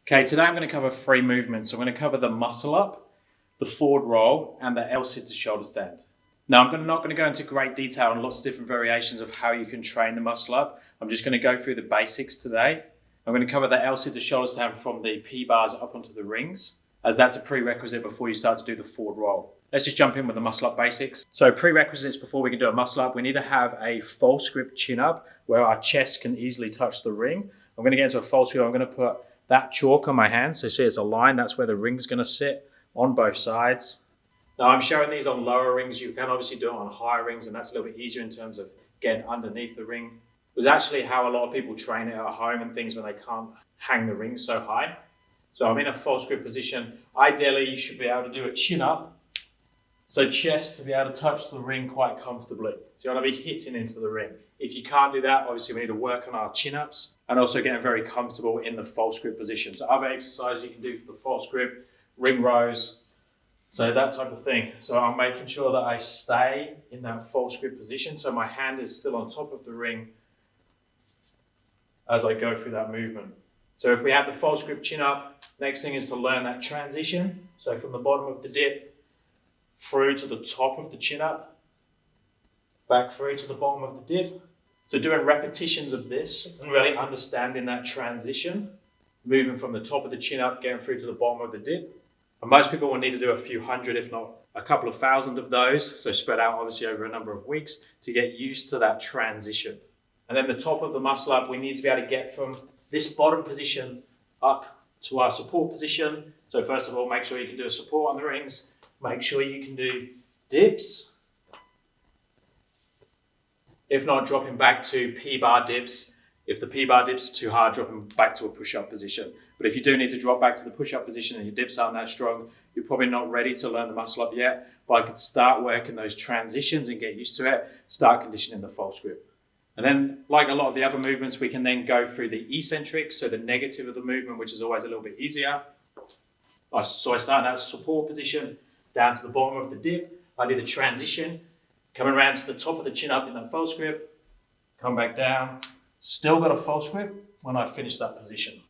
Okay, today I'm going to cover 3 movements. I'm going to cover the muscle up, the forward roll, and the L-sit to shoulder stand. Now, I'm not going to go into great detail on lots of different variations of how you can train the muscle up. I'm just going to go through the basics today. I'm going to cover the L-sit to shoulder stand from the P-bars up onto the rings, as that's a prerequisite before you start to do the forward roll. Let's just jump in with the muscle up basics. So prerequisites before we can do a muscle up, we need to have a false grip chin up where our chest can easily touch the ring. I'm going to get into a false grip. I'm going to put that chalk on my hand. So see, it's a line. That's where the ring's going to sit on both sides. Now I'm showing these on lower rings. You can obviously do it on higher rings, and that's a little bit easier in terms of getting underneath the ring. It was actually how a lot of people train it at home and things when they can't hang the ring so high. So I'm in a false grip position. Ideally, you should be able to do a chin up. So chest to be able to touch the ring quite comfortably. So you want to be hitting into the ring. If you can't do that, obviously we need to work on our chin ups and also getting very comfortable in the false grip position. So other exercises you can do for the false grip, ring rows, so that type of thing. So I'm making sure that I stay in that false grip position so my hand is still on top of the ring as I go through that movement. So if we have the false grip chin up, next thing is to learn that transition. So from the bottom of the dip through to the top of the chin up, back through to the bottom of the dip. So doing repetitions of this and really understanding that transition, moving from the top of the chin up, getting through to the bottom of the dip. And most people will need to do a few hundred, if not a couple of thousand of those. So spread out obviously over a number of weeks to get used to that transition. And then the top of the muscle up, we need to be able to get from this bottom position up to our support position. So first of all, make sure you can do a support on the rings. Make sure you can do dips. If not, dropping back to P-bar dips. If the P-bar dips are too hard, dropping back to a push-up position. But if you do need to drop back to the push-up position and your dips aren't that strong, you're probably not ready to learn the muscle up yet. But I could start working those transitions and get used to it, start conditioning the false grip. And then, like a lot of the other movements, we can then go through the eccentric, so the negative of the movement, which is always a little bit easier. So I start in that support position, down to the bottom of the dip. I do the transition, coming around to the top of the chin up in that false grip, come back down, still got a false grip when I finish that position.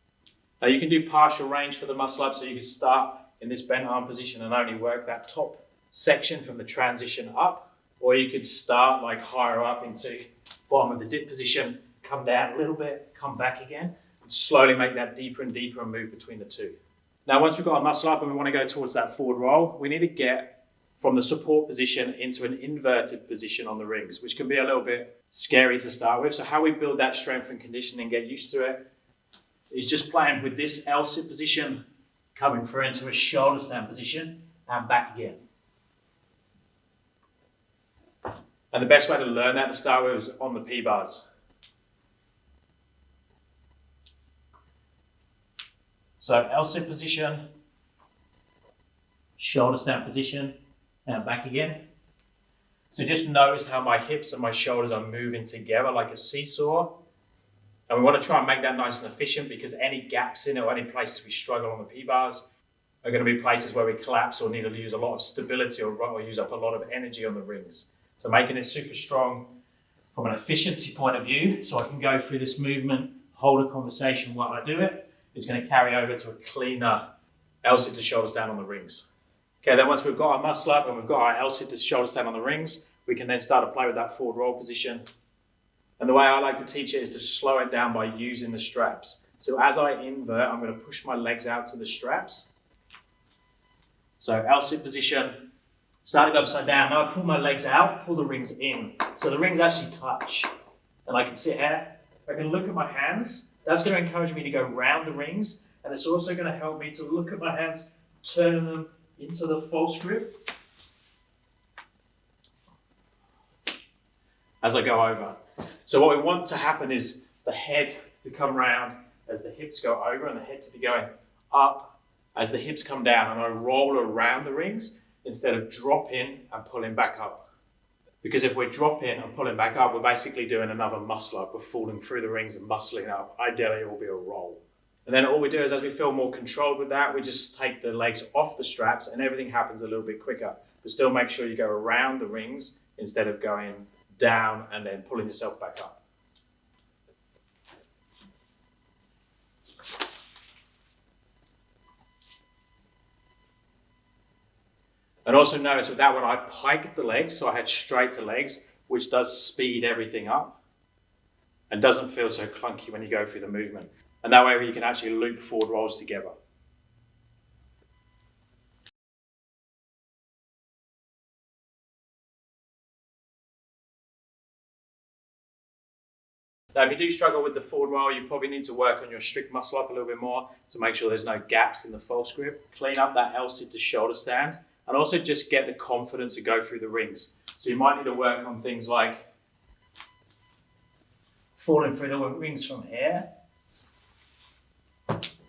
Now you can do partial range for the muscle up, so you can start in this bent arm position and only work that top section from the transition up, or you could start like higher up into bottom of the dip position, come down a little bit, come back again, and slowly make that deeper and deeper and move between the two. Now, once we've got our muscle up and we want to go towards that forward roll, we need to get from the support position into an inverted position on the rings, which can be a little bit scary to start with. So how we build that strength and conditioning and get used to it is just playing with this L-sit position, coming through into a shoulder stand position and back again. And the best way to learn that to start with is on the P-bars. So L-sit position, shoulder stand position, and back again. So just notice how my hips and my shoulders are moving together like a seesaw. And we want to try and make that nice and efficient, because any gaps in it or any places we struggle on the P-bars are going to be places where we collapse or need to use a lot of stability or use up a lot of energy on the rings. So making it super strong from an efficiency point of view, so I can go through this movement, hold a conversation while I do it, is going to carry over to a cleaner L-sit to shoulder stand on the rings. Okay, then once we've got our muscle up and we've got our L-sit to shoulder stand on the rings, we can then start to play with that forward roll position. And the way I like to teach it is to slow it down by using the straps. So as I invert, I'm going to push my legs out to the straps. So L-sit position, starting upside down. Now I pull my legs out, pull the rings in. So the rings actually touch. And I can sit here, I can look at my hands. That's going to encourage me to go round the rings. And it's also going to help me to look at my hands, turn them into the false grip as I go over. So what we want to happen is the head to come round as the hips go over, and the head to be going up as the hips come down, and I roll around the rings instead of dropping and pulling back up. Because if we're dropping and pulling back up, we're basically doing another muscle up. We're falling through the rings and muscling up. Ideally, it will be a roll. And then all we do is, as we feel more controlled with that, we just take the legs off the straps and everything happens a little bit quicker. But still make sure you go around the rings instead of going down and then pulling yourself back up. And also notice with that one, I piked the legs, so I had straighter legs, which does speed everything up and doesn't feel so clunky when you go through the movement. And that way you can actually loop forward rolls together. Now, if you do struggle with the forward roll, you probably need to work on your strict muscle up a little bit more to make sure there's no gaps in the false grip. Clean up that L-sit to shoulder stand, and also just get the confidence to go through the rings. So you might need to work on things like falling through the rings from here,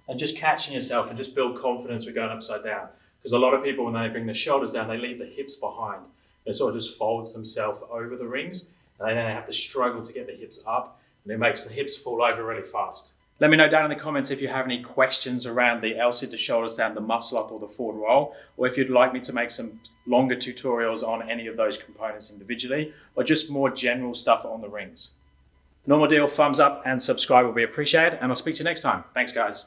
and just catching yourself and just build confidence with going upside down. Because a lot of people, when they bring the shoulders down, they leave the hips behind. They sort of just folds themselves over the rings, and then they have to struggle to get the hips up, and it makes the hips fall over really fast. Let me know down in the comments if you have any questions around the L-sit to shoulder stand, the muscle up or the forward roll, or if you'd like me to make some longer tutorials on any of those components individually, or just more general stuff on the rings. Normal deal, thumbs up and subscribe will be appreciated, and I'll speak to you next time. Thanks, guys.